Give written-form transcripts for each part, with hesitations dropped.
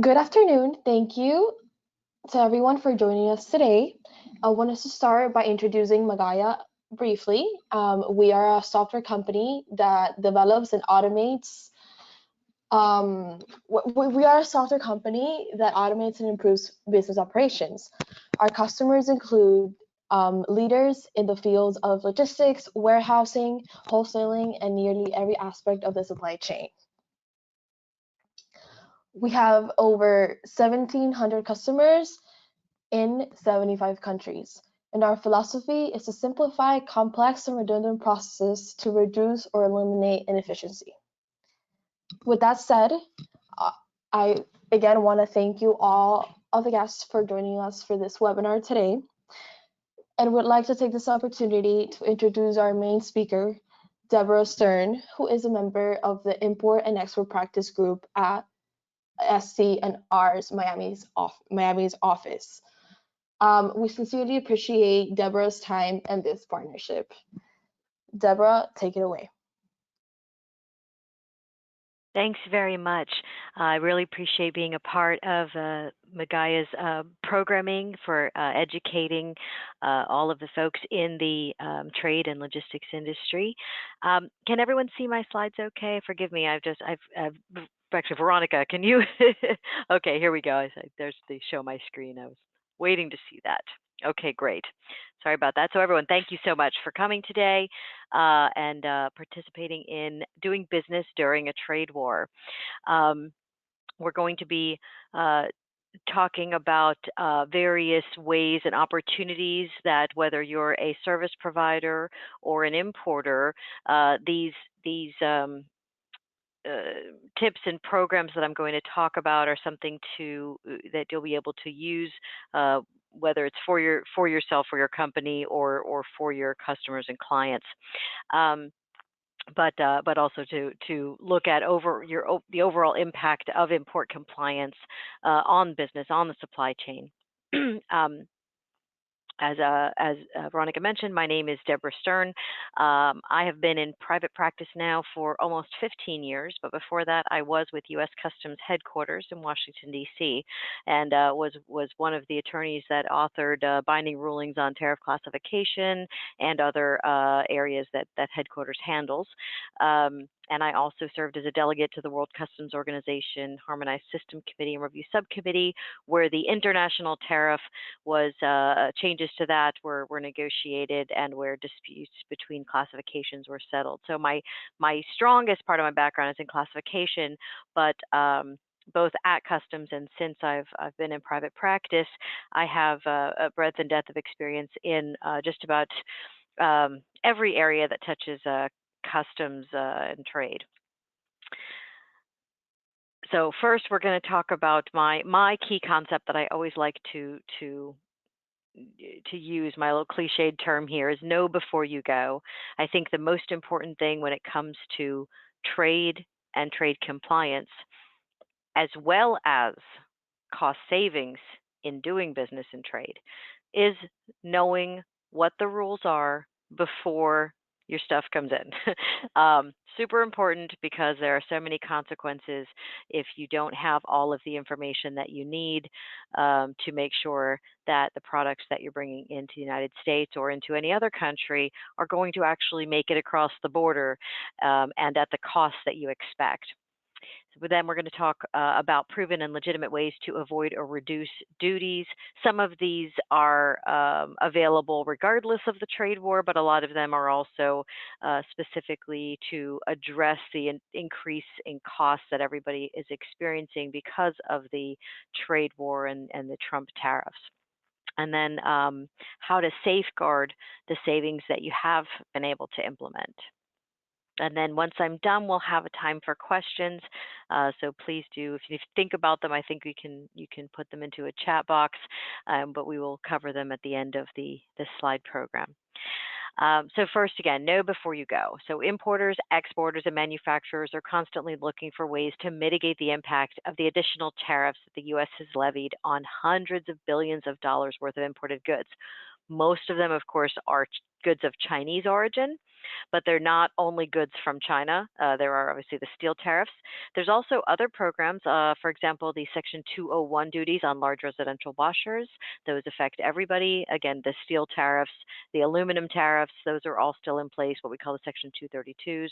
Good afternoon. Thank you to everyone for joining us today. I want us to start by introducing Magaya briefly. We are a software company that develops and automates. We are a software company that automates and improves business operations. Our customers include leaders in the fields of logistics, warehousing, wholesaling, and nearly every aspect of the supply chain. We have over 1,700 customers in 75 countries, and our philosophy is to simplify complex and redundant processes to reduce or eliminate inefficiency. With that said, I again want to thank you all of the guests for joining us for this webinar today, and would like to take this opportunity to introduce our main speaker, Deborah Stern, who is a member of the Import and Export Practice Group at SC&R's Miami's office. We sincerely appreciate Deborah's time and this partnership. Deborah, take it away. Thanks very much. I really appreciate being a part of Magaya's programming for educating all of the folks in the trade and logistics industry. Can everyone see my slides okay? Forgive me, actually, Veronica, can you? Okay, here we go. There's the show my screen. I was waiting to see that. Okay, great. Sorry about that. So everyone, thank you so much for coming today and participating in doing business during a trade war. We're going to be talking about various ways and opportunities that whether you're a service provider or an importer, these tips and programs that I'm going to talk about are something that you'll be able to use, whether it's for yourself, for your company, or for your customers and clients. But also to look at the overall impact of import compliance on business, on the supply chain. As Veronica mentioned, my name is Deborah Stern. I have been in private practice now for almost 15 years, but before that I was with U.S. Customs headquarters in Washington, D.C., and was one of the attorneys that authored binding rulings on tariff classification and other areas that headquarters handles. And I also served as a delegate to the World Customs Organization Harmonized System Committee and Review Subcommittee, where the international tariff was changes to that were negotiated and where disputes between classifications were settled. So my strongest part of my background is in classification, but both at Customs and since I've been in private practice, I have a breadth and depth of experience in just about every area that touches customs and trade. So first, we're going to talk about my key concept that I always like to use. My little cliched term here is know before you go. I think the most important thing when it comes to trade and trade compliance, as well as cost savings in doing business in trade, is knowing what the rules are before your stuff comes in. Super important because there are so many consequences if you don't have all of the information that you need to make sure that the products that you're bringing into the United States or into any other country are going to actually make it across the border and at the cost that you expect. So then we're going to talk about proven and legitimate ways to avoid or reduce duties. Some of these are available regardless of the trade war, but a lot of them are also specifically to address the increase in costs that everybody is experiencing because of the trade war and the Trump tariffs. And then how to safeguard the savings that you have been able to implement. And then once I'm done, we'll have a time for questions. So please do, if you think about them, I think you can put them into a chat box, but we will cover them at the end of this slide program. So first, again, know before you go. So importers, exporters, and manufacturers are constantly looking for ways to mitigate the impact of the additional tariffs that the U.S. has levied on hundreds of billions of dollars worth of imported goods. Most of them, of course, are goods of Chinese origin. But they're not only goods from China. There are obviously the steel tariffs. There's also other programs, for example, the Section 201 duties on large residential washers. Those affect everybody. Again, the steel tariffs, the aluminum tariffs, those are all still in place, what we call the Section 232s.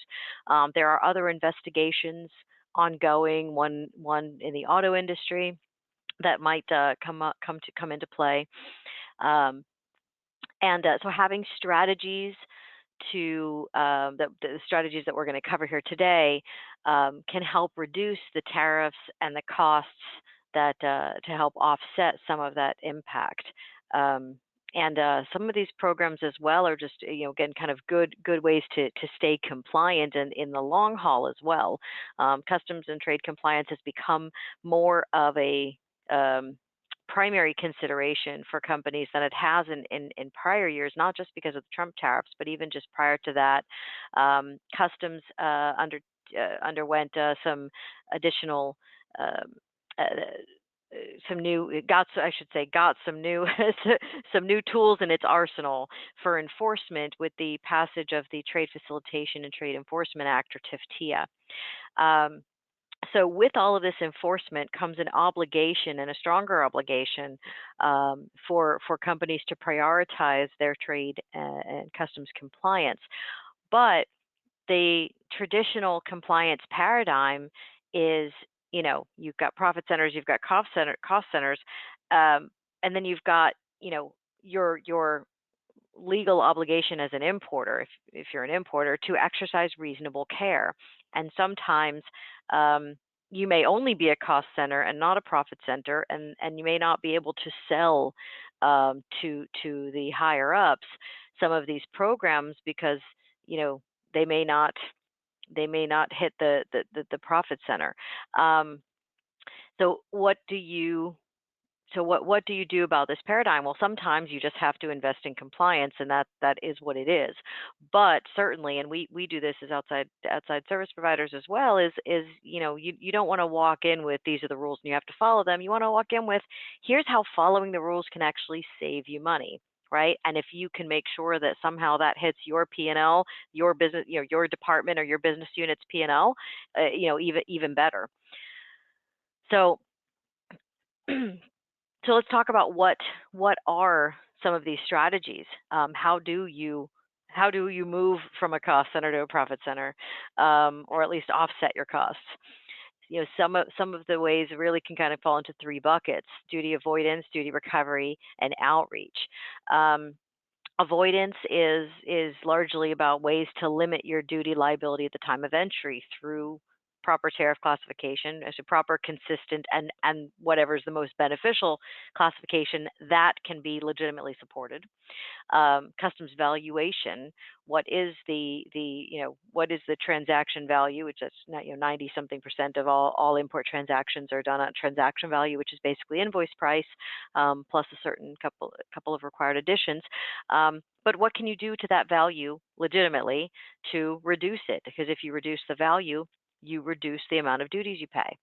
There are other investigations ongoing, one in the auto industry that might come into play. So having strategies the strategies that we're going to cover here today can help reduce the tariffs and the costs that to help offset some of that impact. Some of these programs as well are just, again, kind of good ways to stay compliant and in the long haul as well. Customs and trade compliance has become more of a primary consideration for companies than it has in prior years, not just because of the Trump tariffs, but even just prior to that. Customs underwent some additional got some new some new tools in its arsenal for enforcement with the passage of the Trade Facilitation and Trade Enforcement Act, or TIFTIA. So with all of this enforcement comes an obligation, and a stronger obligation, for companies to prioritize their trade and customs compliance. But the traditional compliance paradigm is, you've got profit centers, you've got cost centers, and then you've got, your legal obligation as an importer, if you're an importer, to exercise reasonable care. And sometimes you may only be a cost center and not a profit center, and you may not be able to sell to the higher ups some of these programs because they may not hit the profit center. So what do you do about this paradigm? Well, sometimes you just have to invest in compliance, and that is what it is. But certainly, and we do this as outside service providers as well, is you don't want to walk in with these are the rules and you have to follow them. You want to walk in with, here's how following the rules can actually save you money, right? And if you can make sure that somehow that hits your P&L, your business, your department or your business unit's P&L, even better. So So let's talk about what are some of these strategies. How do you move from a cost center to a profit center, or at least offset your costs? Some of the ways really can kind of fall into three buckets: duty avoidance, duty recovery, and outreach. Avoidance is largely about ways to limit your duty liability at the time of entry through proper tariff classification, as a proper, consistent, and whatever is the most beneficial classification that can be legitimately supported. Customs valuation: what is the what is the transaction value, which is 90-something% of all import transactions are done at transaction value, which is basically invoice price plus a certain couple of required additions. But what can you do to that value legitimately to reduce it? Because if you reduce the value, you reduce the amount of duties you pay.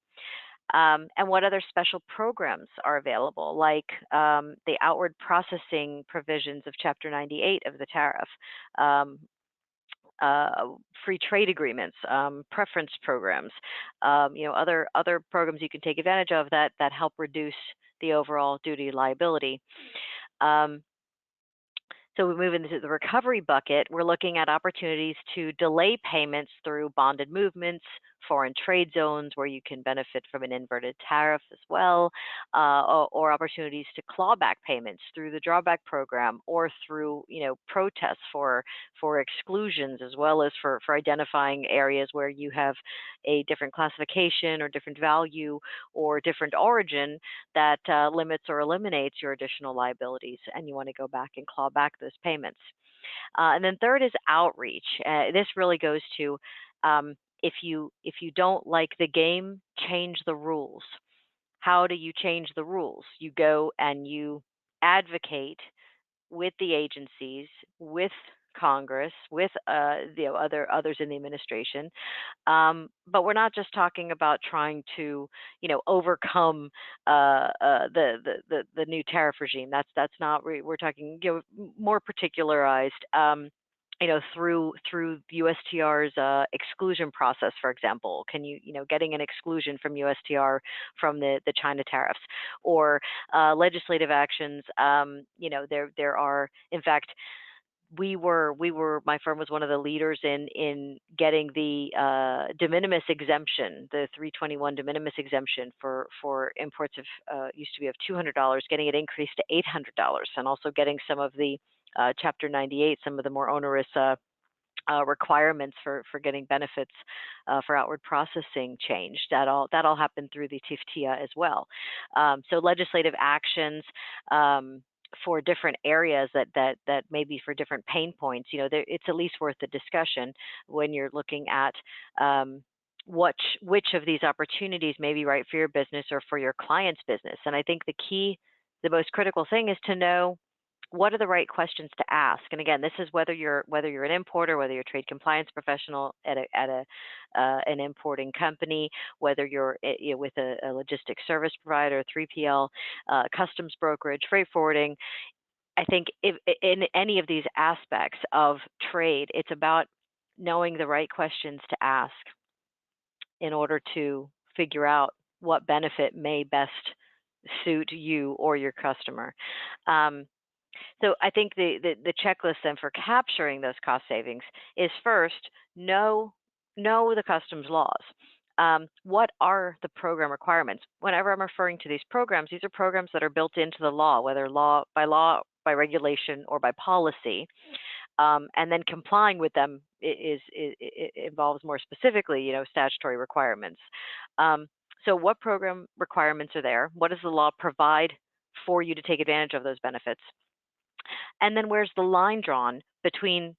And what other special programs are available, like the outward processing provisions of Chapter 98 of the tariff, free trade agreements, preference programs, other programs you can take advantage of that help reduce the overall duty liability. So we move into the recovery bucket. We're looking at opportunities to delay payments through bonded movements, foreign trade zones where you can benefit from an inverted tariff as well, or opportunities to claw back payments through the drawback program, or through protests for exclusions, as well as for identifying areas where you have a different classification or different value or different origin that limits or eliminates your additional liabilities, and you want to go back and claw back those payments. And then third is outreach. This really goes to if you don't like the game, change the rules. How do you change the rules? You go and you advocate with the agencies, with Congress, with others in the administration. But we're not just talking about trying to overcome the new tariff regime. That's not. We're talking more particularized. through USTR's exclusion process, for example. Can getting an exclusion from USTR from the China tariffs, or legislative actions? There are, in fact, my firm was one of the leaders in getting the de minimis exemption, the 321 de minimis exemption for imports of used to be of $200, getting it increased to $800, and also getting some of the Chapter 98, some of the more onerous requirements for getting benefits for outward processing changed. That all happened through the TIFTIA as well. So legislative actions for different areas that may be for different pain points. It's at least worth the discussion when you're looking at which of these opportunities may be right for your business or for your client's business. And I think the most critical thing is to know what are the right questions to ask. And again, this is whether you're an importer, whether you're a trade compliance professional at an importing company, whether you're with a logistics service provider, 3PL, customs brokerage, freight forwarding. I think if in any of these aspects of trade, it's about knowing the right questions to ask in order to figure out what benefit may best suit you or your customer. So I think the checklist then for capturing those cost savings is, first, know the customs laws. What are the program requirements? Whenever I'm referring to these are programs that are built into the law, whether by regulation, or by policy. And then complying with them it involves more specifically, statutory requirements. So what program requirements are there? What does the law provide for you to take advantage of those benefits? And then where's the line drawn between,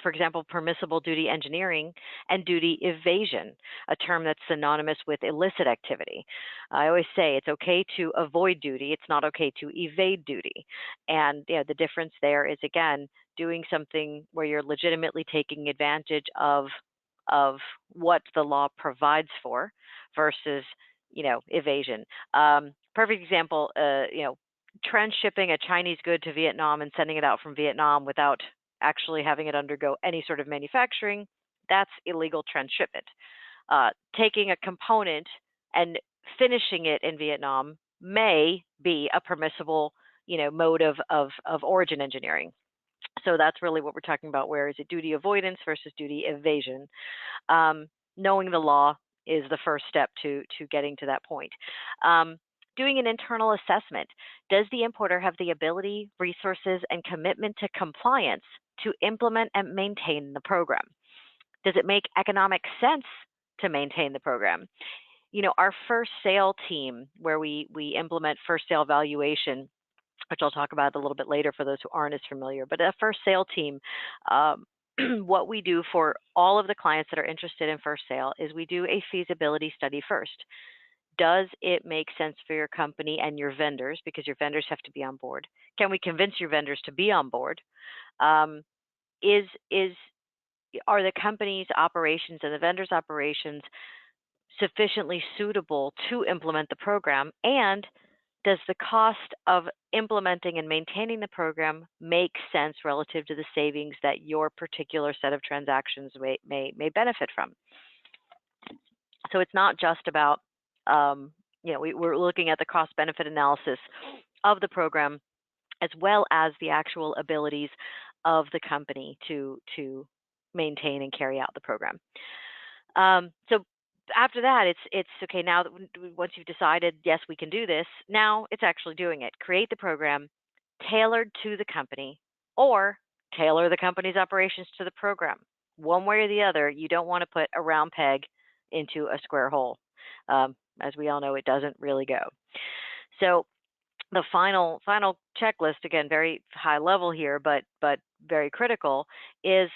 for example, permissible duty engineering and duty evasion, a term that's synonymous with illicit activity? I always say it's okay to avoid duty. It's not okay to evade duty. And the difference there is, again, doing something where you're legitimately taking advantage of what the law provides for versus, evasion. Perfect example, transshipping a Chinese good to Vietnam and sending it out from Vietnam without actually having it undergo any sort of manufacturing, that's illegal transshipment. Taking a component and finishing it in Vietnam may be a permissible, mode of origin engineering. So that's really what we're talking about. Where is it duty avoidance versus duty evasion? Knowing the law is the first step to getting to that point. Doing an internal assessment. Does the importer have the ability, resources, and commitment to compliance to implement and maintain the program? Does it make economic sense to maintain the program? Our first sale team, where we implement first sale valuation, which I'll talk about a little bit later for those who aren't as familiar, but a first sale team, what we do for all of the clients that are interested in first sale is we do a feasibility study first. Does it make sense for your company and your vendors, because your vendors have to be on board? Can we convince your vendors to be on board? Are the company's operations and the vendors' operations sufficiently suitable to implement the program? And does the cost of implementing and maintaining the program make sense relative to the savings that your particular set of transactions may benefit from? So it's not just about we're looking at the cost-benefit analysis of the program, as well as the actual abilities of the company to maintain and carry out the program. So after that, it's okay. Now, once you've decided, yes, we can do this, now it's actually doing it. Create the program tailored to the company, or tailor the company's operations to the program. One way or the other, you don't want to put a round peg into a square hole. As we all know, it doesn't really go. So the final checklist, again, very high level here, but very critical, is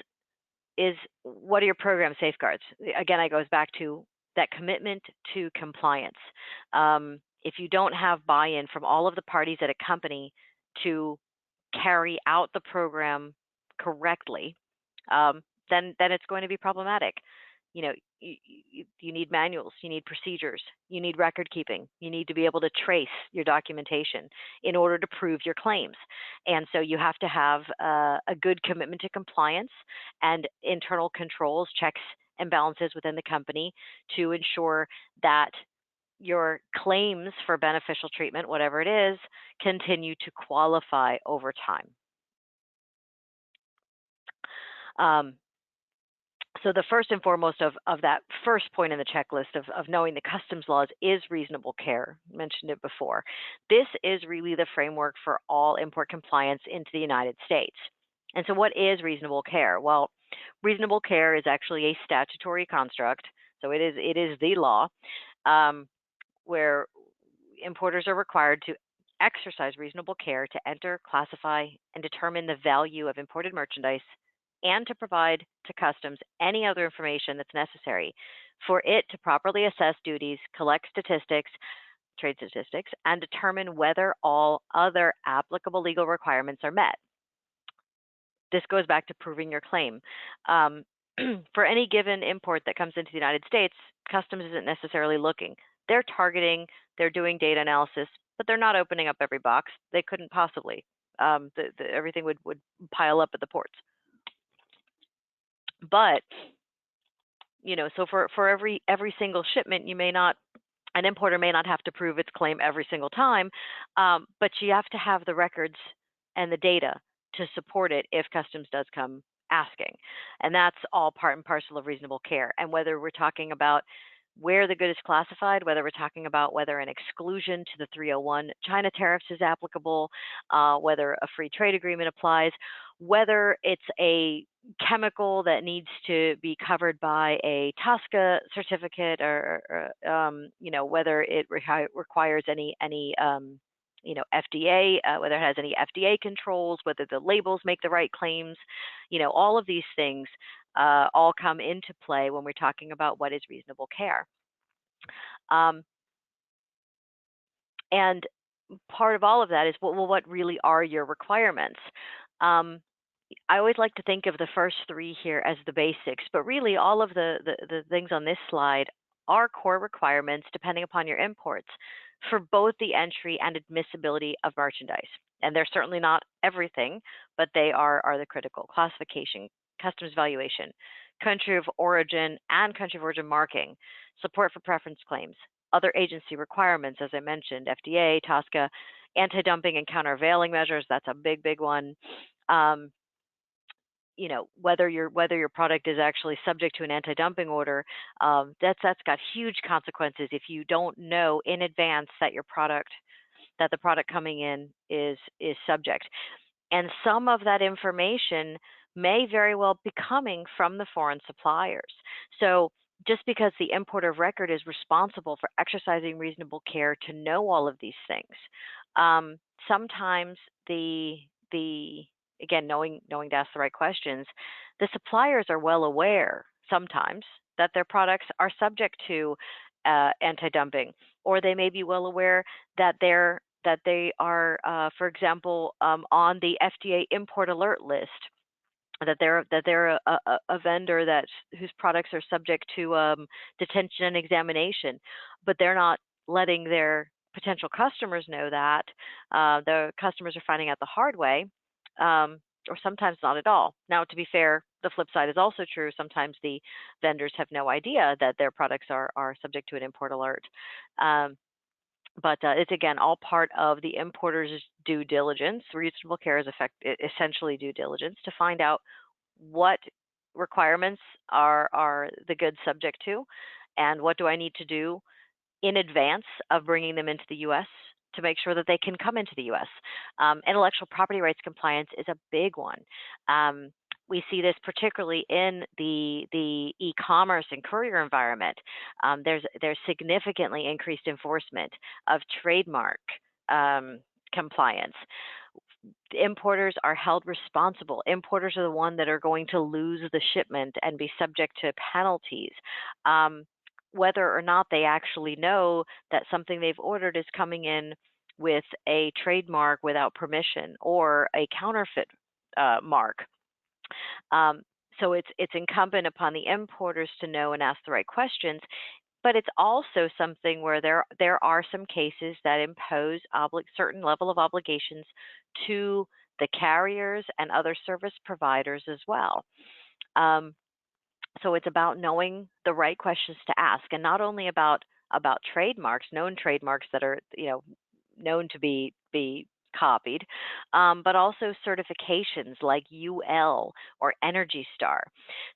what are your program safeguards? Again, it goes back to that commitment to compliance. If you don't have buy-in from all of the parties at a company to carry out the program correctly, then it's going to be problematic. you need manuals, you need procedures, you need record keeping, you need to be able to trace your documentation in order to prove your claims. And so you have to have a good commitment to compliance and internal controls, checks and balances within the company to ensure that your claims for beneficial treatment, whatever it is, continue to qualify over time. So the first and foremost of that first point in the checklist of knowing the customs laws is reasonable care. I mentioned it before. This is really the framework for all import compliance into the United States. And so what is reasonable care? Well, reasonable care is actually a statutory construct. So it is the law where importers are required to exercise reasonable care to enter, classify, and determine the value of imported merchandise and to provide to customs any other information that's necessary for it to properly assess duties, collect statistics, trade statistics, and determine whether all other applicable legal requirements are met. This goes back to proving your claim. For any given import that comes into the United States, customs isn't necessarily looking. They're targeting, they're doing data analysis, but they're not opening up every box. They couldn't possibly. Everything would pile up at the ports. But, so for every single shipment, an importer may not have to prove its claim every single time, but you have to have the records and the data to support it if customs does come asking. And that's all part and parcel of reasonable care. And whether we're talking about where the good is classified, whether we're talking about whether an exclusion to the 301 China tariffs is applicable, whether a free trade agreement applies, whether it's a chemical that needs to be covered by a TSCA certificate, or whether it requires any FDA, whether it has any FDA controls, whether the labels make the right claims, all of these things all come into play when we're talking about what is reasonable care. And part of all of that is, well, what really are your requirements? I always like to think of the first three here as the basics, but really all of the things on this slide are core requirements depending upon your imports for both the entry and admissibility of merchandise. And they're certainly not everything, but they are the critical: classification, customs valuation, country of origin and country of origin marking, support for preference claims, other agency requirements, as I mentioned, FDA, TSCA, anti-dumping and countervailing measures. That's a big one. Whether your product is actually subject to an anti-dumping order, that's got huge consequences if you don't know in advance that the product coming in is subject. And some of that information may very well be coming from the foreign suppliers. So just because the importer of record is responsible for exercising reasonable care to know all of these things, sometimes again, knowing to ask the right questions, the suppliers are well aware sometimes that their products are subject to anti-dumping, or they may be well aware that they are, for example, on the FDA import alert list, that they're a vendor whose products are subject to detention and examination, but they're not letting their potential customers know that. The customers are finding out the hard way, or sometimes not at all. Now, to be fair, the flip side is also true. Sometimes the vendors have no idea that their products are subject to an import alert. But it's, again, all part of the importer's due diligence. Reasonable care is essentially due diligence to find out what requirements are the goods subject to, and what do I need to do in advance of bringing them into the U.S. to make sure that they can come into the U.S. Intellectual property rights compliance is a big one. We see this particularly in the e-commerce and courier environment. There's significantly increased enforcement of trademark compliance. Importers are held responsible. Importers are the ones that are going to lose the shipment and be subject to penalties, whether or not they actually know that something they've ordered is coming in with a trademark without permission or a counterfeit mark. So it's incumbent upon the importers to know and ask the right questions. But it's also something where there are some cases that impose certain level of obligations to the carriers and other service providers as well. Um, so it's about knowing the right questions to ask, and not only about trademarks, known trademarks that are known to be copied, but also certifications like UL or Energy Star.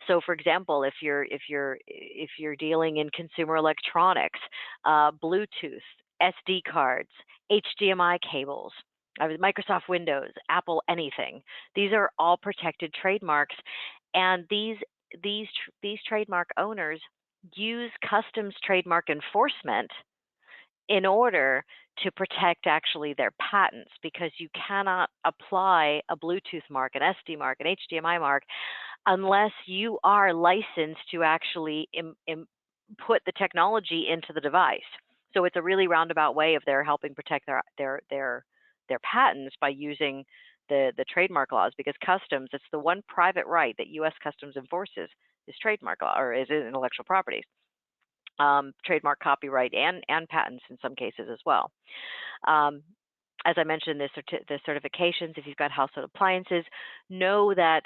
So, for example, if you're dealing in consumer electronics, Bluetooth, SD cards, HDMI cables, Microsoft Windows, Apple anything, these are all protected trademarks, and these trademark owners use customs trademark enforcement in order to protect actually their patents, because you cannot apply a Bluetooth mark, an SD mark, an HDMI mark unless you are licensed to actually put the technology into the device. So it's a really roundabout way of their helping protect their patents by using the trademark laws, because customs, it's the one private right that U.S. Customs enforces, is trademark law, or is intellectual property, trademark, copyright, and patents in some cases as well. As I mentioned, the certifications, if you've got household appliances, know that,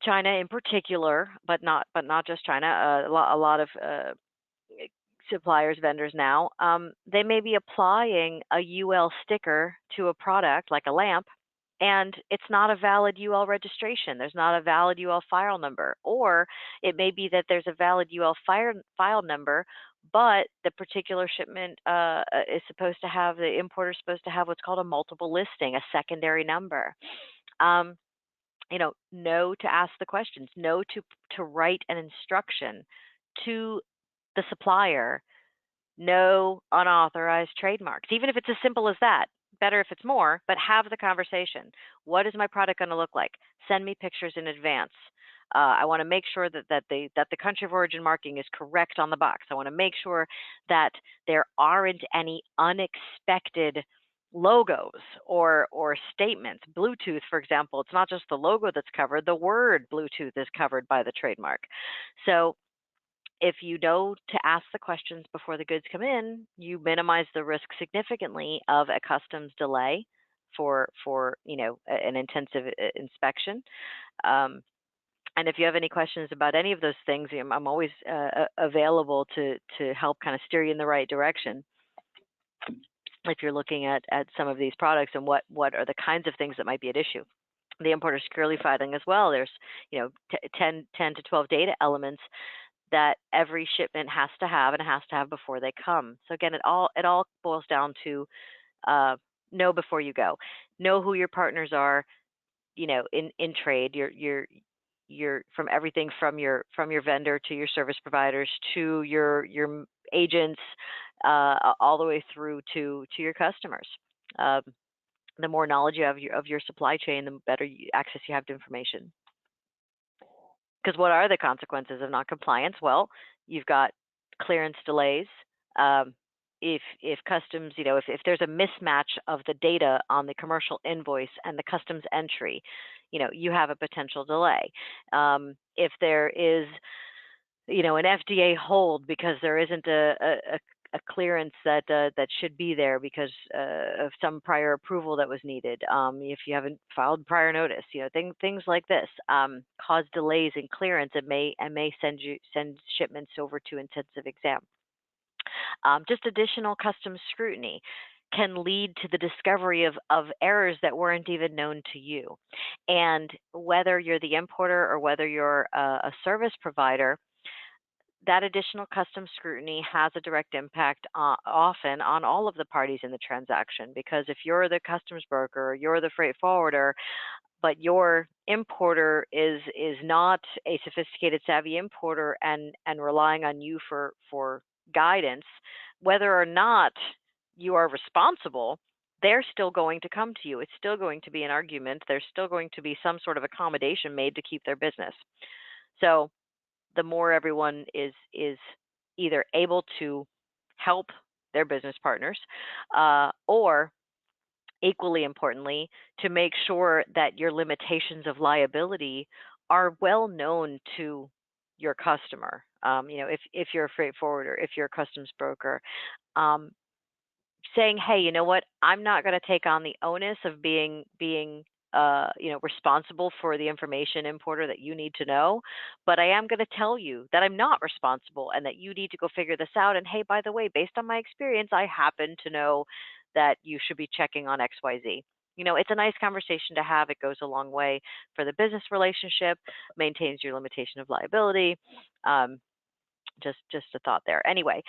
China in particular, but not just China, a lot of suppliers, vendors now, they may be applying a UL sticker to a product like a lamp, and it's not a valid UL registration. There's not a valid UL file number. Or it may be that there's a valid UL file number, but the particular shipment is supposed to have, the importer is supposed to have what's called a multiple listing, a secondary number. Know to ask the questions, know to write an instruction to the supplier, no unauthorized trademarks, even if it's as simple as that. Better if it's more, but have the conversation. What is my product going to look like? Send me pictures in advance. I want to make sure that the country of origin marking is correct on the box. I want to make sure that there aren't any unexpected logos or statements. Bluetooth, for example, it's not just the logo that's covered, the word Bluetooth is covered by the trademark. So if you know to ask the questions before the goods come in, you minimize the risk significantly of a customs delay for an intensive inspection. And if you have any questions about any of those things, I'm always available to help kind of steer you in the right direction. If you're looking at some of these products and what are the kinds of things that might be at issue. The importer securely filing as well, there's 10 to 12 data elements that every shipment has to have before they come. So again, it all boils down to know before you go. Know who your partners are, in trade. You're from everything from your vendor to your service providers to your agents, all the way through to your customers. The more knowledge you have of your supply chain, the better access you have to information. Because what are the consequences of non-compliance? Well, you've got clearance delays. If customs, if there's a mismatch of the data on the commercial invoice and the customs entry, you have a potential delay. If there is, an FDA hold because there isn't a clearance that should be there because of some prior approval that was needed. If you haven't filed prior notice, things like this cause delays in clearance and may send shipments over to intensive exam. Just additional customs scrutiny can lead to the discovery of errors that weren't even known to you. And whether you're the importer or whether you're a service provider, that additional customs scrutiny has a direct impact often on all of the parties in the transaction, because if you're the customs broker or you're the freight forwarder, but your importer is not a sophisticated, savvy importer and relying on you for guidance, whether or not you are responsible, they're still going to come to you. It's still going to be an argument. There's still going to be some sort of accommodation made to keep their business. So the more everyone is either able to help their business partners, or equally importantly, to make sure that your limitations of liability are well known to your customer. If you're a freight forwarder, if you're a customs broker, um, saying, hey, you know what, I'm not going to take on the onus of being responsible for the information, importer, that you need to know, but I am going to tell you that I'm not responsible and that you need to go figure this out. And hey, by the way, based on my experience, I happen to know that you should be checking on XYZ. It's a nice conversation to have. It goes a long way for the business relationship, maintains your limitation of liability. Um, just a thought there. Anyway,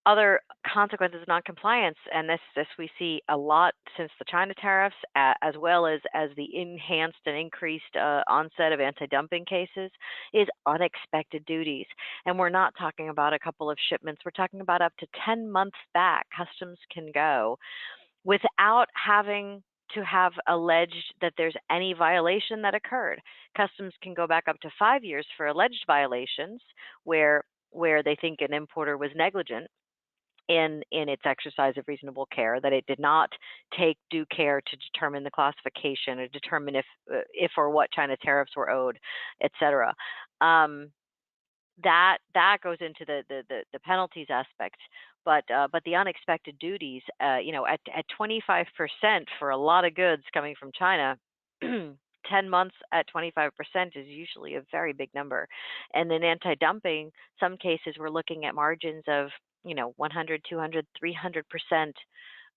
other consequences of noncompliance, and this we see a lot since the China tariffs, as well as the enhanced and increased onset of anti-dumping cases, is unexpected duties. And we're not talking about a couple of shipments. We're talking about up to 10 months back. Customs can go without having to have alleged that there's any violation that occurred. Customs can go back up to 5 years for alleged violations where they think an importer was negligent in its exercise of reasonable care, that it did not take due care to determine the classification or determine if or what China tariffs were owed, et cetera. That goes into the penalties aspect, but the unexpected duties, at 25% for a lot of goods coming from China. 10 months at 25% is usually a very big number. And in anti-dumping, some cases we're looking at margins of 100, 200,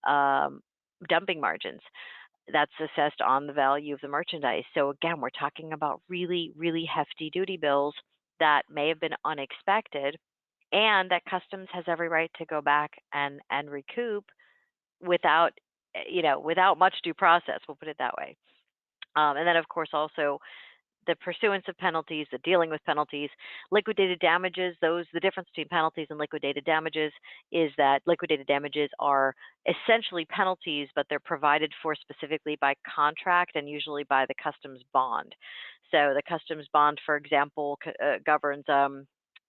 300% dumping margins. That's assessed on the value of the merchandise. So again, we're talking about really, really hefty duty bills that may have been unexpected, and that customs has every right to go back and recoup without without much due process. We'll put it that way. And then, of course, also the pursuance of penalties, the dealing with penalties, liquidated damages. The difference between penalties and liquidated damages is that liquidated damages are essentially penalties, but they're provided for specifically by contract and usually by the customs bond. So the customs bond, for example, governs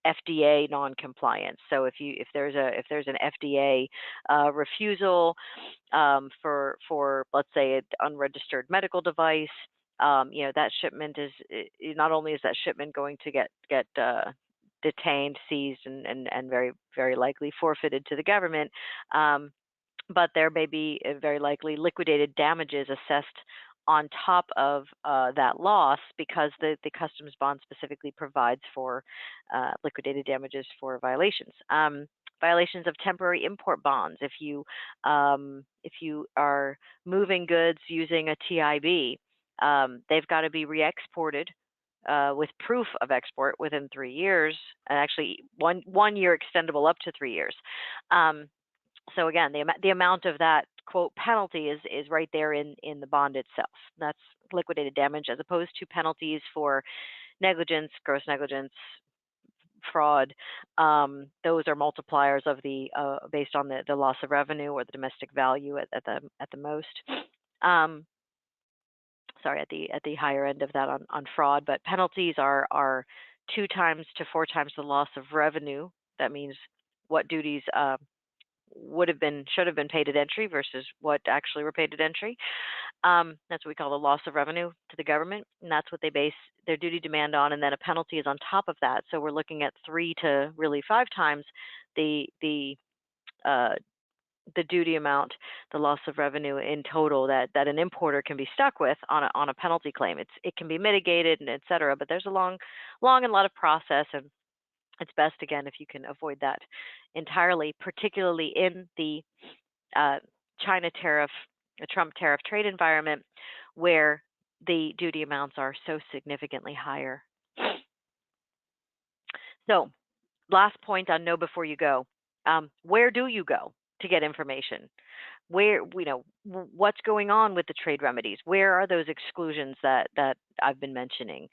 FDA non-compliance. So if there's an FDA refusal for let's say an unregistered medical device, that shipment is, not only is that shipment going to get detained, seized, and very, very likely forfeited to the government, but there may be very likely liquidated damages assessed on top of that loss, because the customs bond specifically provides for liquidated damages for violations. Violations of temporary import bonds. If you are moving goods using a TIB, they've got to be re-exported with proof of export within 3 years, and actually one year extendable up to 3 years. So again, the amount of that quote penalty is right there in the bond itself. That's liquidated damage, as opposed to penalties for negligence, gross negligence, fraud. Those are multipliers of the based on the loss of revenue or the domestic value at the most. Sorry, at the higher end of that on fraud, but penalties are 2 times to 4 times the loss of revenue. That means what duties should have been paid at entry versus what actually were paid at entry. That's what we call the loss of revenue to the government, and that's what they base their duty demand on. And then a penalty is on top of that. So we're looking at 3 to really 5 times the duty amount, the loss of revenue in total that an importer can be stuck with on a penalty claim. It can be mitigated and et cetera, but there's a long and lot of process, and it's best, again, if you can avoid that entirely, particularly in the China tariff, a Trump tariff trade environment, where the duty amounts are so significantly higher. So, last point on know before you go. Where do you go to get information? Where, what's going on with the trade remedies? Where are those exclusions that I've been mentioning?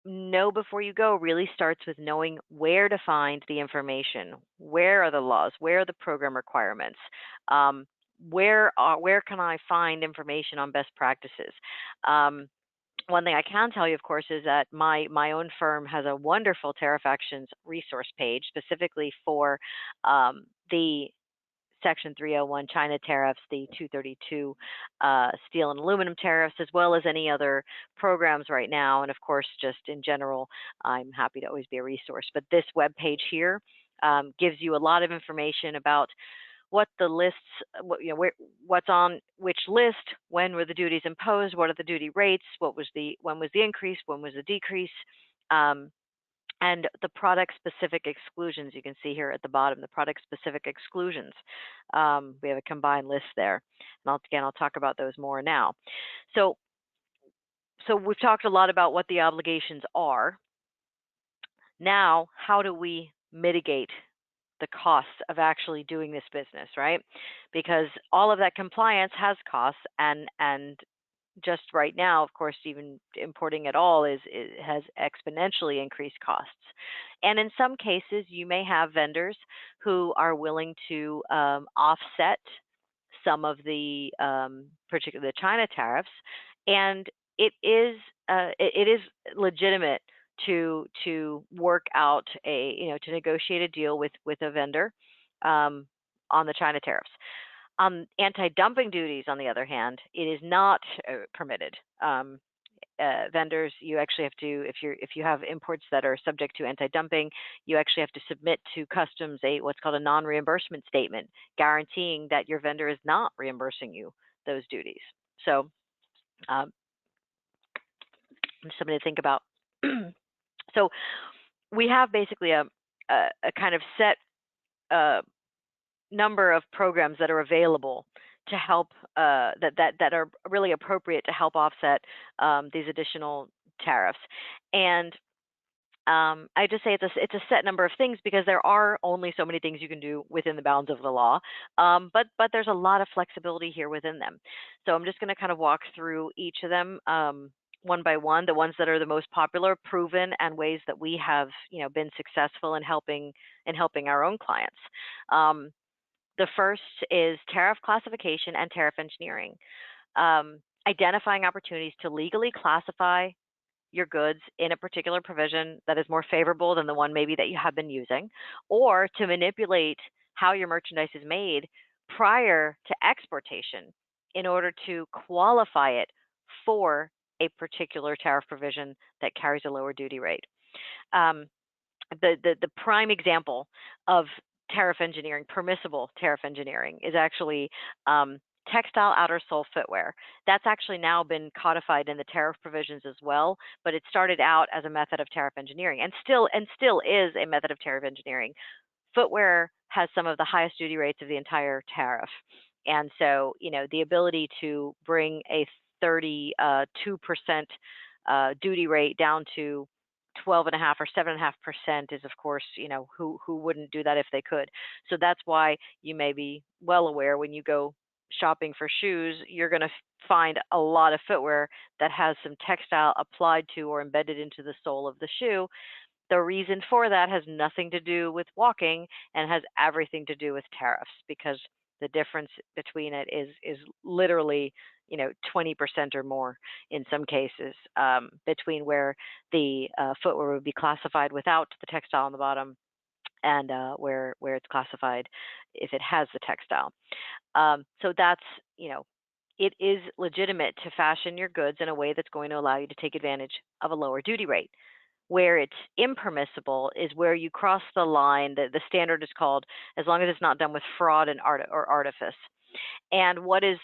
Know before you go really starts with knowing where to find the information. Where are the laws? Where are the program requirements? Where can I find information on best practices? One thing I can tell you, of course, is that my own firm has a wonderful Tariff Actions resource page specifically for the Section 301 China tariffs, the 232 steel and aluminum tariffs, as well as any other programs right now. And of course, just in general, I'm happy to always be a resource. But this web page here gives you a lot of information about what the lists, what's on which list, when were the duties imposed, what are the duty rates, when was the increase, when was the decrease, and the product-specific exclusions. You can see here at the bottom, the product-specific exclusions. We have a combined list there. And I'll talk about those more now. So we've talked a lot about what the obligations are. Now, how do we mitigate the costs of actually doing this business, right? Because all of that compliance has costs, and just right now, of course, even importing at all has exponentially increased costs. And in some cases, you may have vendors who are willing to offset some of the particularly the China tariffs, and it is legitimate to work out to negotiate a deal with a vendor on the China tariffs. Anti-dumping duties, on the other hand, it is not permitted. Vendors, you actually have to, if you have imports that are subject to anti-dumping, you actually have to submit to customs what's called a non-reimbursement statement, guaranteeing that your vendor is not reimbursing you those duties. So something to think about. So we have basically a kind of set number of programs that are available to help that are really appropriate to help offset these additional tariffs. And I just say it's a set number of things because there are only so many things you can do within the bounds of the law, but there's a lot of flexibility here within them. So I'm just going to kind of walk through each of them one by one, the ones that are the most popular, proven, and ways that we have been successful in helping our own clients. The first is tariff classification and tariff engineering, identifying opportunities to legally classify your goods in a particular provision that is more favorable than the one maybe that you have been using, or to manipulate how your merchandise is made prior to exportation in order to qualify it for a particular tariff provision that carries a lower duty rate. The prime example of tariff engineering, permissible tariff engineering, is actually textile outer sole footwear. That's actually now been codified in the tariff provisions as well, but it started out as a method of tariff engineering and still is a method of tariff engineering. Footwear has some of the highest duty rates of the entire tariff. And so, the ability to bring a 32% duty rate down to 12.5 or 7.5% is, of course, who wouldn't do that if they could. So that's why you may be well aware when you go shopping for shoes, you're going to find a lot of footwear that has some textile applied to or embedded into the sole of the shoe. The reason for that has nothing to do with walking and has everything to do with tariffs, because the difference between it is literally 20% or more in some cases, between where the footwear would be classified without the textile on the bottom and where it's classified if it has the textile. So that's, it is legitimate to fashion your goods in a way that's going to allow you to take advantage of a lower duty rate. Where it's impermissible is where you cross the line. The standard is called, as long as it's not done with fraud and or artifice. And what is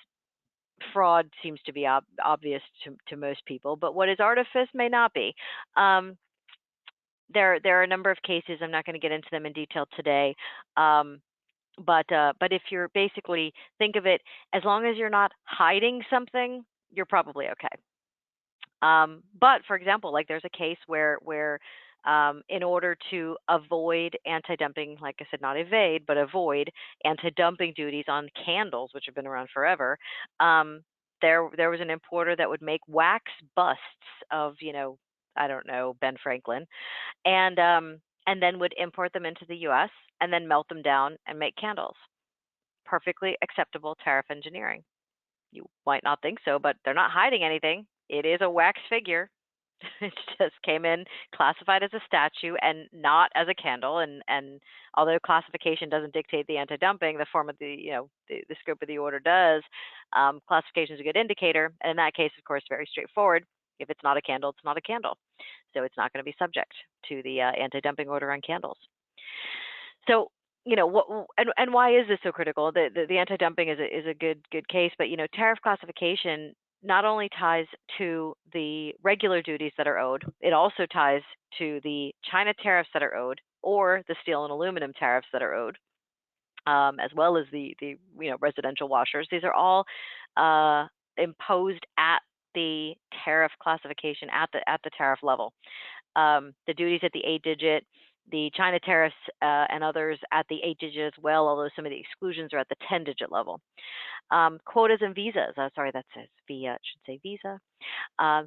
fraud seems to be obvious to most people, but what is artifice may not be. There are a number of cases. I'm not going to get into them in detail today. But if you're basically, think of it, as long as you're not hiding something, you're probably okay. But for example, like there's a case where in order to avoid anti-dumping, like I said, not evade, but avoid anti-dumping duties on candles, which have been around forever, there was an importer that would make wax busts of, I don't know, Ben Franklin, and then would import them into the U.S. and then melt them down and make candles. Perfectly acceptable tariff engineering. You might not think so, but they're not hiding anything. It is a wax figure. It just came in classified as a statue and not as a candle. And although classification doesn't dictate the anti-dumping, the form of the scope of the order does. Classification is a good indicator. And in that case, of course, very straightforward. If it's not a candle, it's not a candle. So it's not going to be subject to the anti-dumping order on candles. So, and why is this so critical? The anti-dumping is a good case, but tariff classification not only ties to the regular duties that are owed, it also ties to the China tariffs that are owed, or the steel and aluminum tariffs that are owed, as well as the residential washers. These are all imposed at the tariff classification at the tariff level. The duties at the 8-digit, the China tariffs and others at the 8-digit as well, although some of the exclusions are at the 10-digit level. Quotas and visas, sorry, that says via, it should say visa.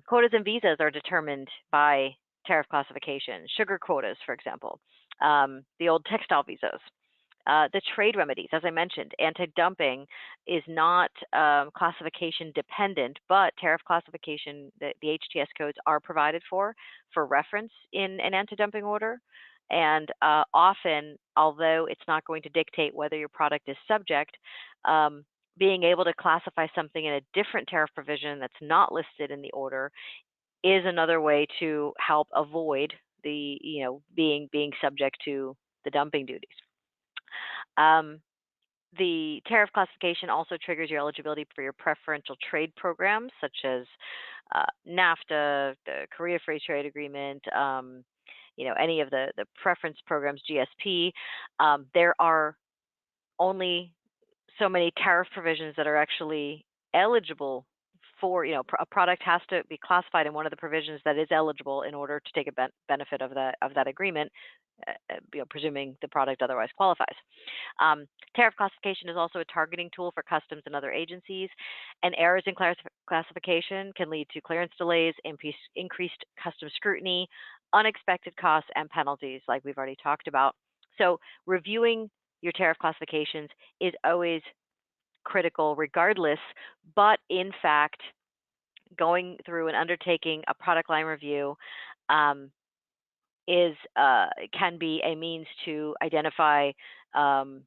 Quotas and visas are determined by tariff classification. Sugar quotas, for example, the old textile visas. The trade remedies, as I mentioned, anti-dumping is not classification dependent, but tariff classification, the HTS codes are provided for reference in an anti-dumping order. And often, although it's not going to dictate whether your product is subject, being able to classify something in a different tariff provision that's not listed in the order is another way to help avoid the being subject to the dumping duties. The tariff classification also triggers your eligibility for your preferential trade programs, such as NAFTA, the Korea Free Trade Agreement, any of the preference programs, GSP. There are only so many tariff provisions that are actually eligible for, a product has to be classified in one of the provisions that is eligible in order to take a benefit of that agreement, presuming the product otherwise qualifies. Tariff classification is also a targeting tool for customs and other agencies, and errors in classification can lead to clearance delays, increased customs scrutiny, unexpected costs, and penalties, like we've already talked about. So reviewing your tariff classifications is always critical regardless, but in fact, going through and undertaking a product line review can be a means to identify potential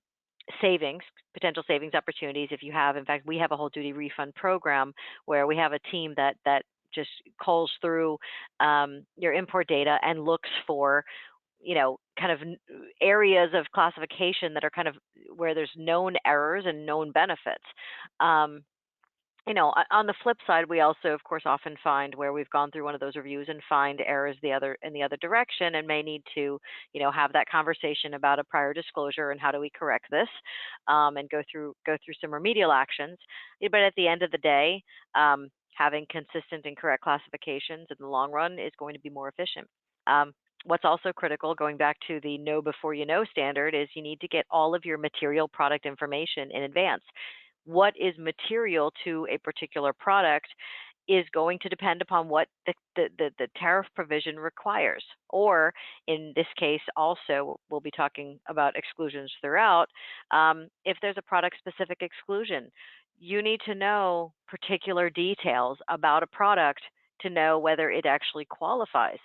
savings opportunities. If you have, in fact, we have a whole duty refund program where we have a team that just calls through your import data and looks for kind of areas of classification that are kind of where there's known errors and known benefits. On the flip side, we also, of course, often find where we've gone through one of those reviews and find errors in the other direction, and may need to, have that conversation about a prior disclosure and how do we correct this, and go through some remedial actions. But at the end of the day, having consistent and correct classifications in the long run is going to be more efficient. What's also critical, going back to the know before you know standard, is you need to get all of your material product information in advance. What is material to a particular product is going to depend upon what the tariff provision requires. Or in this case, also, we'll be talking about exclusions throughout. If there's a product-specific exclusion, you need to know particular details about a product to know whether it actually qualifies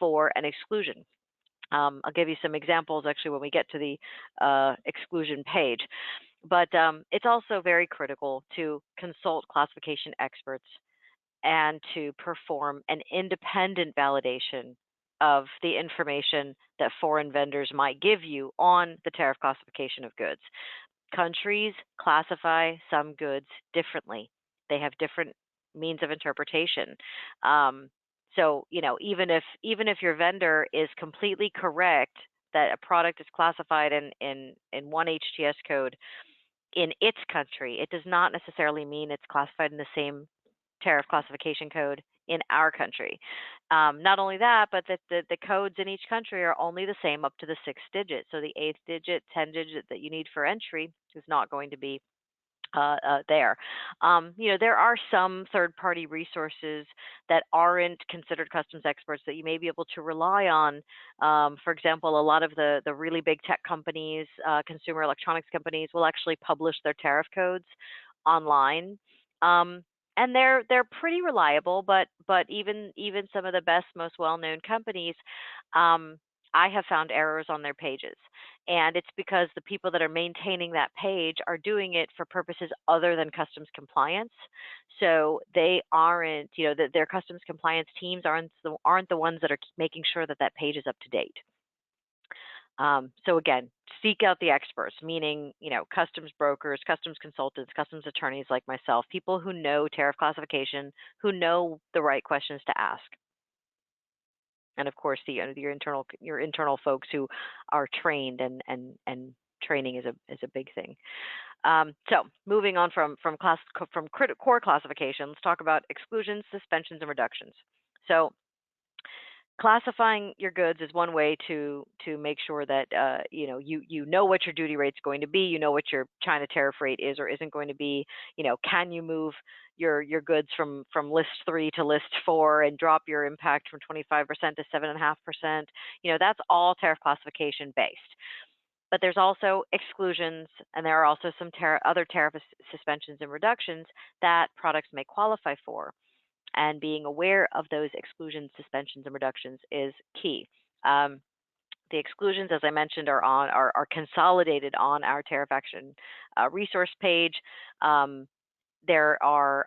for an exclusion. I'll give you some examples actually when we get to the exclusion page. But it's also very critical to consult classification experts and to perform an independent validation of the information that foreign vendors might give you on the tariff classification of goods. Countries classify some goods differently. They have different means of interpretation. So, even if your vendor is completely correct that a product is classified in one HTS code in its country, it does not necessarily mean it's classified in the same tariff classification code in our country. Not only that, but that the codes in each country are only the same up to the 6th digit. So the 8th digit, 10 digit that you need for entry is not going to be there. There are some third-party resources that aren't considered customs experts that you may be able to rely on. For example, a lot of the really big tech companies, consumer electronics companies, will actually publish their tariff codes online. and they're pretty reliable, but even some of the best, most well-known companies, um, I have found errors on their pages, and it's because the people that are maintaining that page are doing it for purposes other than customs compliance. So they aren't, that their customs compliance teams aren't the ones that are making sure that that page is up to date. So again, seek out the experts, meaning, customs brokers, customs consultants, customs attorneys like myself, people who know tariff classification, who know the right questions to ask. And of course, your internal folks who are trained, and training is a big thing. So moving on from core classification, let's talk about exclusions, suspensions, and reductions. So classifying your goods is one way to make sure that you know what your duty rate is going to be, you know what your China tariff rate is or isn't going to be. Can you move your goods from list 3 to list 4 and drop your impact from 25% to 7.5%? That's all tariff classification based. But there's also exclusions, and there are also some other tariff suspensions and reductions that products may qualify for. And being aware of those exclusions, suspensions, and reductions is key. The exclusions, as I mentioned, are consolidated on our tariff action resource page. There are,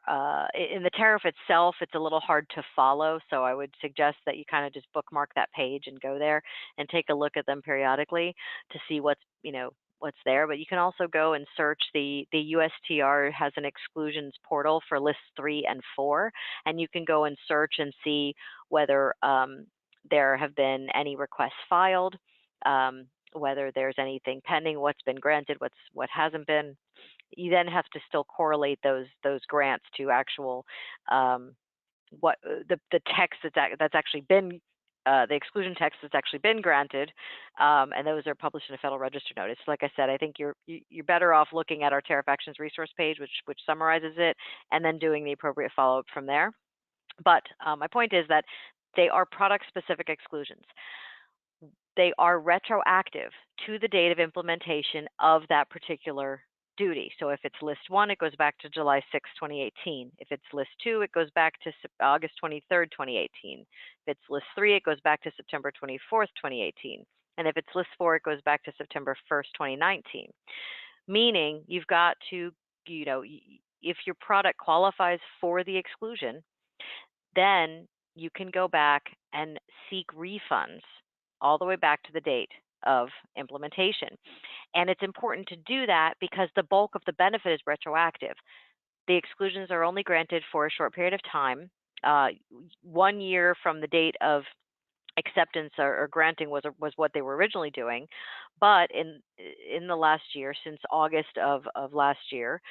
in the tariff itself, it's a little hard to follow, so I would suggest that you kind of just bookmark that page and go there and take a look at them periodically to see what's there. But you can also go and search the USTR has an exclusions portal for lists 3 and 4, and you can go and search and see whether there have been any requests filed, whether there's anything pending, what's been granted, what hasn't been. You then have to still correlate those grants to actual what the text that's actually been the exclusion text that's actually been granted, and those are published in a Federal Register notice. Like I said, I think you're better off looking at our Tariff Actions resource page, which summarizes it, and then doing the appropriate follow-up from there. But my point is that they are product-specific exclusions. They are retroactive to the date of implementation of that particular duty. So if it's list 1, it goes back to July 6, 2018. If it's list 2, it goes back to August 23rd, 2018. If it's list 3, it goes back to September 24th, 2018. And if it's list 4, it goes back to September 1st, 2019. Meaning you've got to, if your product qualifies for the exclusion, then you can go back and seek refunds all the way back to the date of implementation. And it's important to do that because the bulk of the benefit is retroactive. The exclusions are only granted for a short period of time. 1 year from the date of acceptance or granting was what they were originally doing. But in the last year, since August of last year,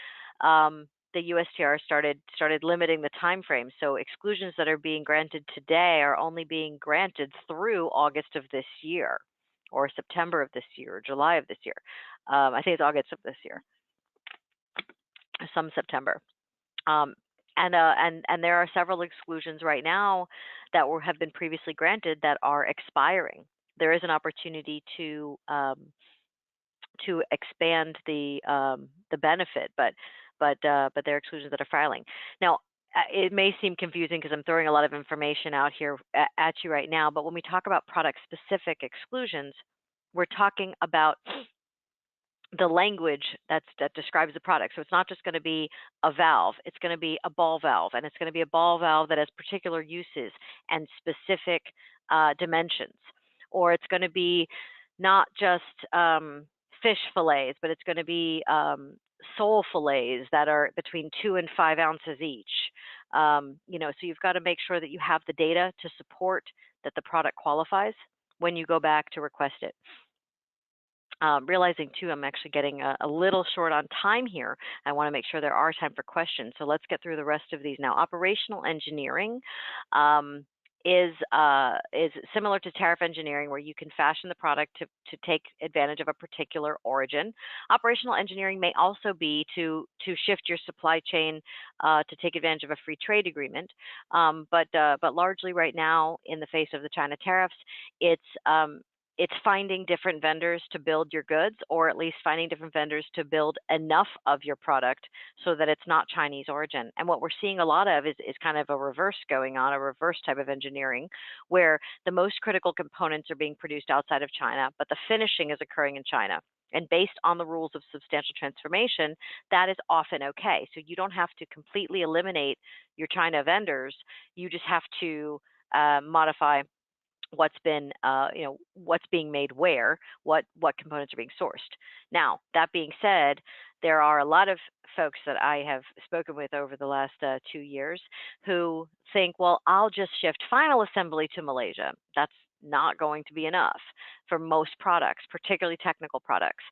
the USTR started limiting the time frame. So exclusions that are being granted today are only being granted through August of this year, or September of this year, or July of this year. I think it's August of this year, some September. And there are several exclusions right now that have been previously granted that are expiring. There is an opportunity to expand the benefit, but there are exclusions that are filing. Now, it may seem confusing because I'm throwing a lot of information out here at you right now, but when we talk about product-specific exclusions, we're talking about the language that describes the product. So it's not just going to be a valve, it's going to be a ball valve, and it's going to be a ball valve that has particular uses and specific dimensions. Or it's going to be not just fish fillets, but it's going to be sole fillets that are between 2 and 5 ounces each. So you've got to make sure that you have the data to support that the product qualifies when you go back to request it. Realizing too, I'm actually getting a little short on time here. I want to make sure there are time for questions. So let's get through the rest of these now. Operational engineering is similar to tariff engineering, where you can fashion the product to take advantage of a particular origin. Operational engineering may also be to shift your supply chain to take advantage of a free trade agreement. But largely right now, in the face of the China tariffs, it's it's finding different vendors to build your goods, or at least finding different vendors to build enough of your product so that it's not Chinese origin. And what we're seeing a lot of is kind of a reverse going on, a reverse type of engineering, where the most critical components are being produced outside of China, but the finishing is occurring in China. And based on the rules of substantial transformation, that is often okay. So you don't have to completely eliminate your China vendors. You just have to modify what's been, what's being made where, what components are being sourced. Now, that being said, there are a lot of folks that I have spoken with over the last 2 years who think, well, I'll just shift final assembly to Malaysia. That's not going to be enough for most products, particularly technical products.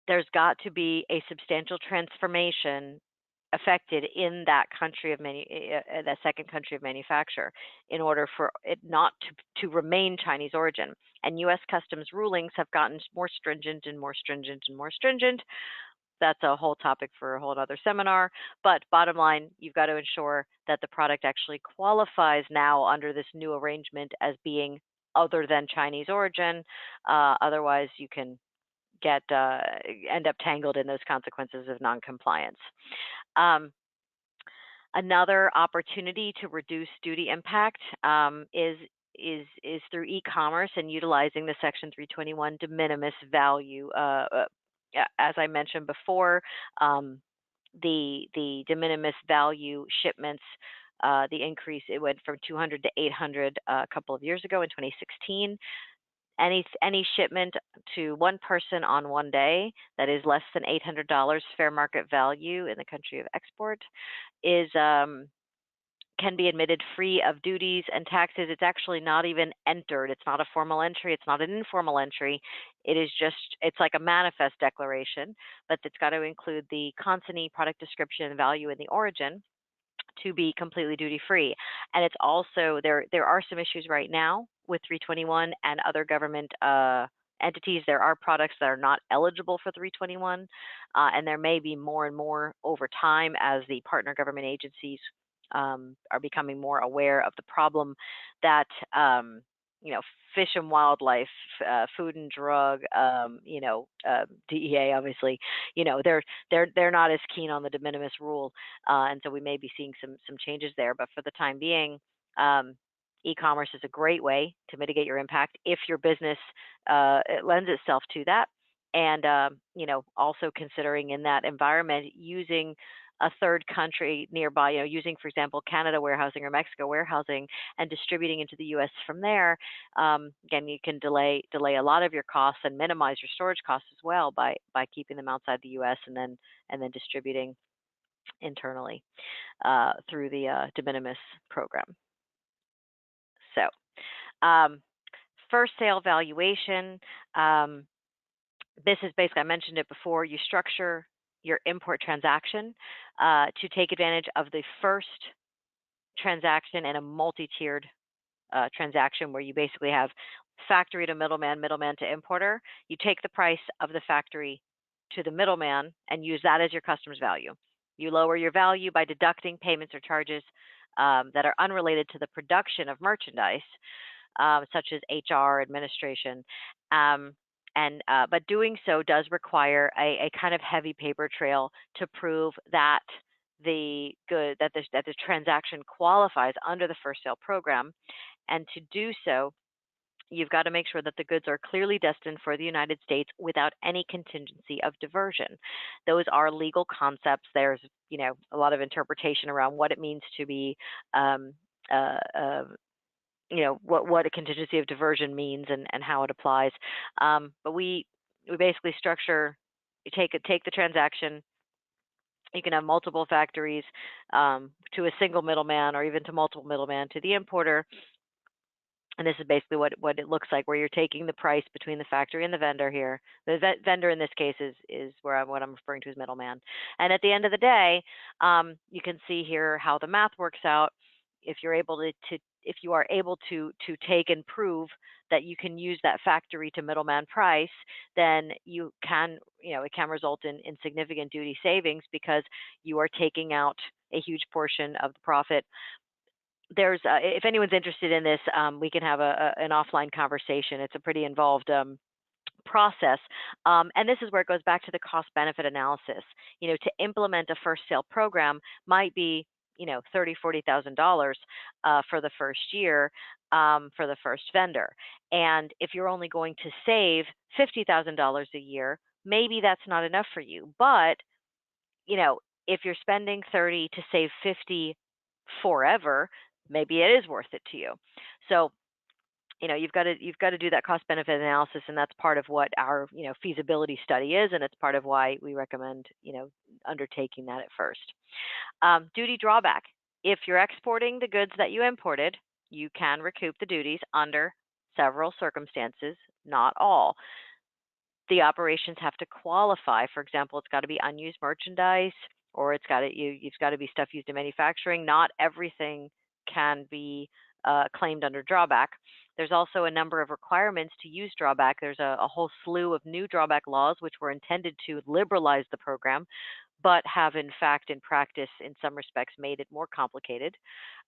There's got to be a substantial transformation affected in that country of that second country of manufacture in order for it not to remain Chinese origin. And U.S. customs rulings have gotten more stringent and more stringent and more stringent. That's a whole topic for a whole other seminar. But bottom line, you've got to ensure that the product actually qualifies now under this new arrangement as being other than Chinese origin. Otherwise, you can end up tangled in those consequences of noncompliance. Another opportunity to reduce duty impact is through e-commerce and utilizing the Section 321 de minimis value. As I mentioned before, the de minimis value shipments, the increase, it went from 200 to 800 a couple of years ago in 2016. Any shipment to one person on one day that is less than $800 fair market value in the country of export is can be admitted free of duties and taxes. It's actually not even entered. It's not a formal entry. It's not an informal entry. It is just, it's like a manifest declaration, but it's got to include the consignee, product description, value, and the origin to be completely duty-free. And it's also, there are some issues right now with 321 and other government entities. There are products that are not eligible for 321, and there may be more and more over time as the partner government agencies are becoming more aware of the problem that Fish and Wildlife, Food and Drug, DEA, obviously, they're not as keen on the de minimis rule, and so we may be seeing some changes there. But for the time being, e-commerce is a great way to mitigate your impact if your business it lends itself to that, and also considering in that environment using a third country nearby, using, for example, Canada warehousing or Mexico warehousing and distributing into the U.S. from there. Again, you can delay a lot of your costs and minimize your storage costs as well by keeping them outside the U.S. and then distributing internally through the de minimis program. So, first sale valuation. This is basically, I mentioned it before, you structure your import transaction to take advantage of the first transaction in a multi-tiered transaction where you basically have factory to middleman, middleman to importer. You take the price of the factory to the middleman and use that as your customer's value. You lower your value by deducting payments or charges that are unrelated to the production of merchandise, such as HR, administration. But doing so does require a kind of heavy paper trail to prove that the transaction qualifies under the first sale program. And to do so, you've got to make sure that the goods are clearly destined for the United States without any contingency of diversion. Those are legal concepts. There's a lot of interpretation around what it means to be what a contingency of diversion means and how it applies. But we basically structure, you take the transaction, you can have multiple factories to a single middleman or even to multiple middleman to the importer. And this is basically what it looks like, where you're taking the price between the factory and the vendor here. The vendor in this case is what I'm referring to as middleman. And at the end of the day, you can see here how the math works out. If you're able if you are able to take and prove that you can use that factory to middleman price, then you can, it can result in significant duty savings because you are taking out a huge portion of the profit there's if anyone's interested in this, we can have an offline conversation. It's a pretty involved process. And this is where it goes back to the cost benefit analysis. To implement a first sale program might be, $30,000-$40,000 for the first year, for the first vendor. And if you're only going to save $50,000 a year, maybe that's not enough for you. But, if you're spending 30 to save 50 forever, maybe it is worth it to you. So you've got to do that cost benefit analysis, and that's part of what our feasibility study is, and it's part of why we recommend undertaking that at first. Duty drawback: if you're exporting the goods that you imported, you can recoup the duties under several circumstances, not all. The operations have to qualify. For example, it's got to be unused merchandise, or it's got to be stuff used in manufacturing. Not everything can be claimed under drawback. There's also a number of requirements to use drawback. There's a whole slew of new drawback laws which were intended to liberalize the program, but have in fact, in practice, in some respects, made it more complicated.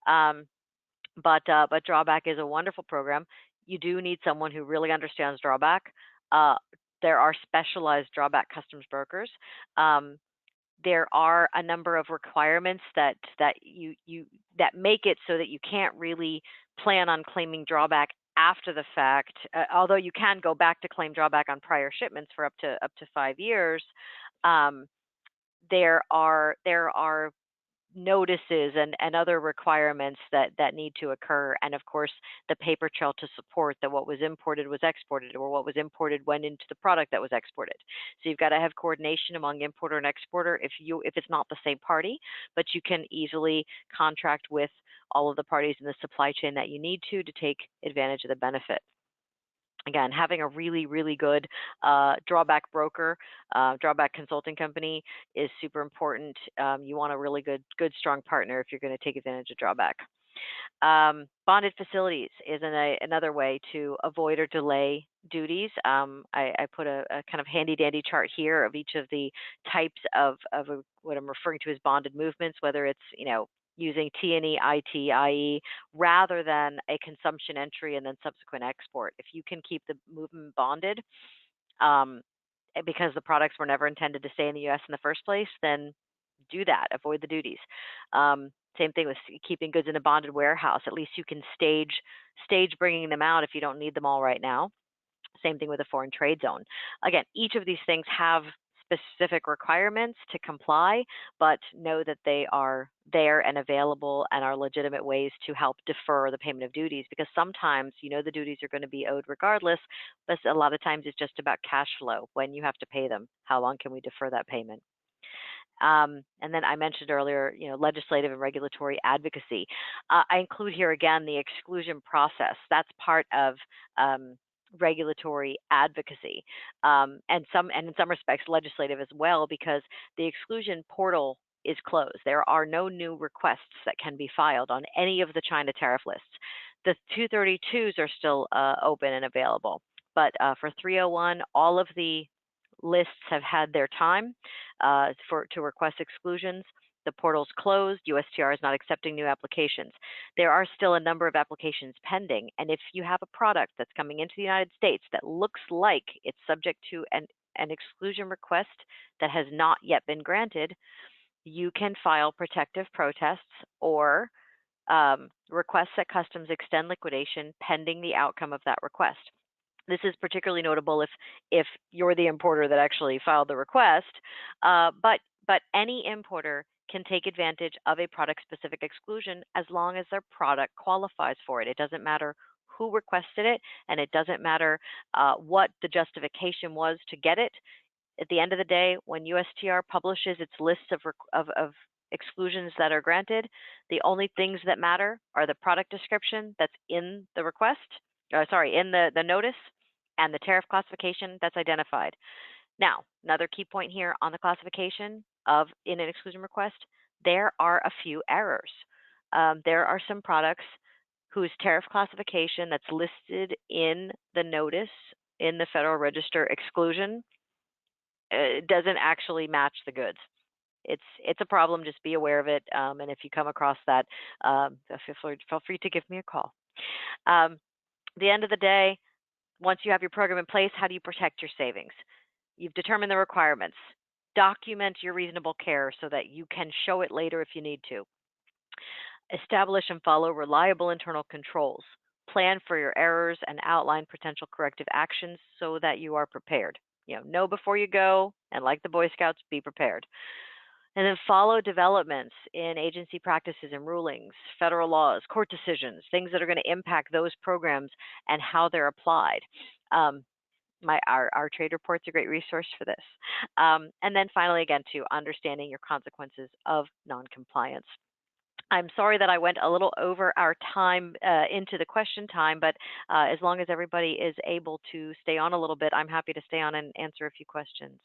But drawback is a wonderful program. You do need someone who really understands drawback. There are specialized drawback customs brokers. There are a number of requirements that make it so that you can't really plan on claiming drawback after the fact. Although you can go back to claim drawback on prior shipments for up to 5 years. There are notices and other requirements that need to occur, and of course the paper trail to support that what was imported was exported, or what was imported went into the product that was exported. So you've got to have coordination among importer and exporter if it's not the same party, but you can easily contract with all of the parties in the supply chain that you need to take advantage of the benefit. Again, having a really, really good drawback broker, drawback consulting company is super important. You want a really good, strong partner if you're going to take advantage of drawback. Bonded facilities is another way to avoid or delay duties. I put a kind of handy-dandy chart here of each of the types of what I'm referring to as bonded movements, whether it's, using T&E, IT, IE, rather than a consumption entry and then subsequent export. If you can keep the movement bonded, because the products were never intended to stay in the U.S. in the first place, then do that. Avoid the duties. Same thing with keeping goods in a bonded warehouse. At least you can stage bringing them out if you don't need them all right now. Same thing with a foreign trade zone. Again, each of these things have specific requirements to comply, but know that they are there and available and are legitimate ways to help defer the payment of duties, because sometimes the duties are going to be owed regardless, but a lot of times it's just about cash flow. When you have to pay them, how long can we defer that payment? And then I mentioned earlier, legislative and regulatory advocacy. I include here again the exclusion process. That's part of regulatory advocacy, and in some respects legislative as well, because the exclusion portal is closed. There are no new requests that can be filed on any of the China tariff lists. The 232s are still open and available, but for 301, all of the lists have had their time to request exclusions. The portal's closed. USTR is not accepting new applications. There are still a number of applications pending, and if you have a product that's coming into the United States that looks like it's subject to an exclusion request that has not yet been granted, you can file protective protests or request that Customs extend liquidation pending the outcome of that request. This is particularly notable if you're the importer that actually filed the request, but any importer can take advantage of a product-specific exclusion as long as their product qualifies for it. It doesn't matter who requested it, and it doesn't matter what the justification was to get it. At the end of the day, when USTR publishes its list of exclusions that are granted, the only things that matter are the product description that's in the request, in the notice, and the tariff classification that's identified. Now, another key point here on the classification in an exclusion request, there are a few errors. There are some products whose tariff classification that's listed in the notice in the Federal Register exclusion doesn't actually match the goods. it's a problem. Just be aware of it. And if you come across that, feel free to give me a call. At the end of the day, once you have your program in place, how do you protect your savings? You've determined the requirements. Document your reasonable care so that you can show it later if you need to. Establish and follow reliable internal controls. Plan for your errors and outline potential corrective actions so that you are prepared. Know before you go, and like the Boy Scouts, be prepared. And then follow developments in agency practices and rulings, federal laws, court decisions, things that are going to impact those programs and how they're applied. Our trade report's a great resource for this. And then finally, again, to understanding your consequences of noncompliance. I'm sorry that I went a little over our time into the question time, but as long as everybody is able to stay on a little bit, I'm happy to stay on and answer a few questions.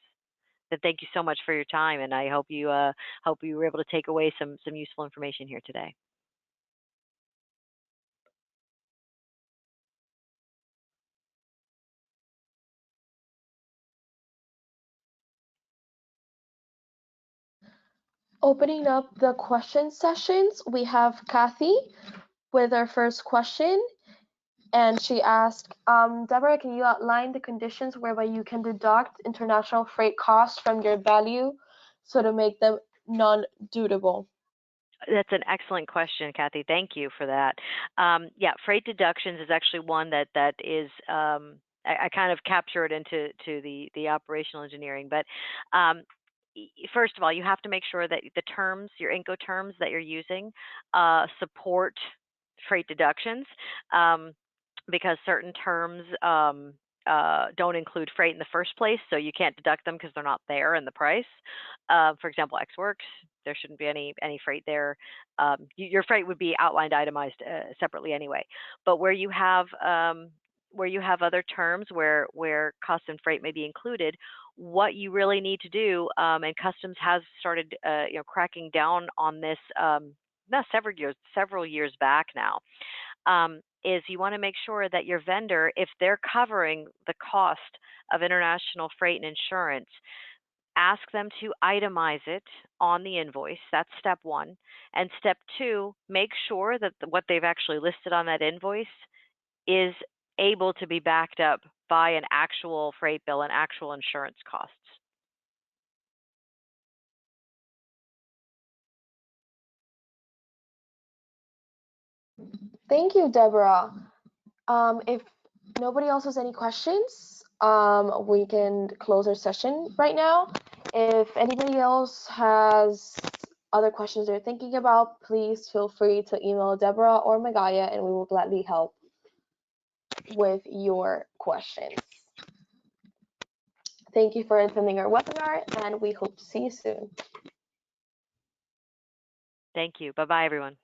But thank you so much for your time, and I hope you were able to take away some useful information here today. Opening up the question sessions, we have Kathy with our first question. And she asked, Deborah, can you outline the conditions whereby you can deduct international freight costs from your value so to make them non-dudable? That's an excellent question, Kathy. Thank you for that. Yeah, freight deductions is actually one that is, I kind of capture it into the operational engineering. But first of all, you have to make sure that the terms, your Incoterms that you're using, support freight deductions, because certain terms don't include freight in the first place, so you can't deduct them because they're not there in the price. For example, Ex Works, there shouldn't be any freight there. Your freight would be outlined, itemized separately anyway. But where you have other terms where cost and freight may be included, what you really need to do, and Customs has started cracking down on this several years back now, is you want to make sure that your vendor, if they're covering the cost of international freight and insurance, ask them to itemize it on the invoice. That's step one. And step two, make sure that what they've actually listed on that invoice is able to be backed up by an actual freight bill and actual insurance costs. Thank you, Deborah. If nobody else has any questions, we can close our session right now. If anybody else has other questions they're thinking about, please feel free to email Deborah or Magaya, and we will gladly help with your questions. Thank you for attending our webinar, and we hope to see you soon. Thank you. Bye-bye, everyone.